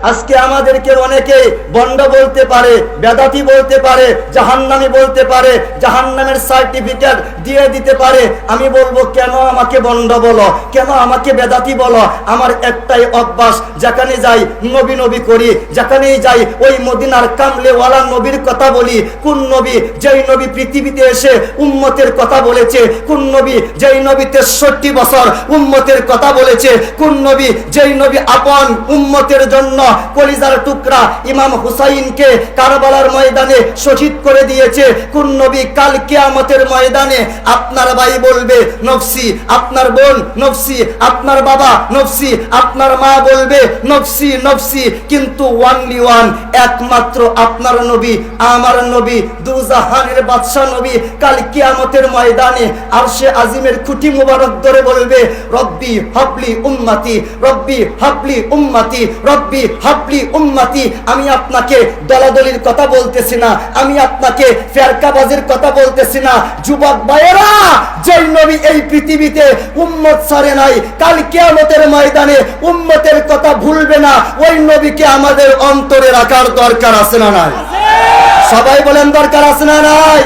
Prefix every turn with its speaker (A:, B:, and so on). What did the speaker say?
A: আজকে আমাদেরকে অনেকে বন্ড বলতে পারে, বেদাতি বলতে পারে, জাহান্নামী বলতে পারে, জাহান্নামের সার্টিফিকেট দিয়ে দিতে পারে। আমি বলবো, কেন আমাকে বন্ড বলো, কেন আমাকে বেদাতি বলো? আমার একটাই অভ্যাস, যেখানে যাই নবী নবী করি, যেখানেই যাই ওই মদিনার কামলেওয়ালা নবীর কথা বলি। কোন নবী? যেই নবী পৃথিবীতে এসে উম্মতের কথা বলেছে। কোন নবী? যেই নবী 63 বছর উম্মতের কথা বলেছে। কোন নবী? যেই নবী আপন উম্মতের জন্য কলিজার টুকরা ইমাম হুসাইনকে কারবালার ময়দানে শহীদ করে দিয়েছে। কোন নবী? কাল কিয়ামতের ময়দানে আপনার ভাই বলবে নফসি, আপনার বোন নফসি, আপনার বাবা নফসি, আপনার মা বলবে নফসি নফসি, কিন্তু ওয়ানলি ওয়ান, একমাত্র আপনার নবী, আমার নবী, দুজাহানের বাদশা নবী কাল কিয়ামতের ময়দানে আরশে আজিমের খুঁটি মুবারক ধরে বলবে, রব্বি হাবলি উম্মতি, রব্বি হাবলি উম্মতি, রব্বি হাবলি উম্মতি। আমি আপনাকে দলাদলির কথা বলতেছি না, আমি আপনাকে ফেরকাবাজের কথা বলতেছি না। যুবক ভাইয়েরা, যেই নবী এই পৃথিবীতে উম্মত ছাড়ে নাই, কাল কিয়ামতের ময়দানে উম্মতের কথা ভুলবে না, ওই নবীকে আমাদের অন্তরে রাখার দরকার আছে না নাই? সবাই বলেন, দরকার আছে না নাই?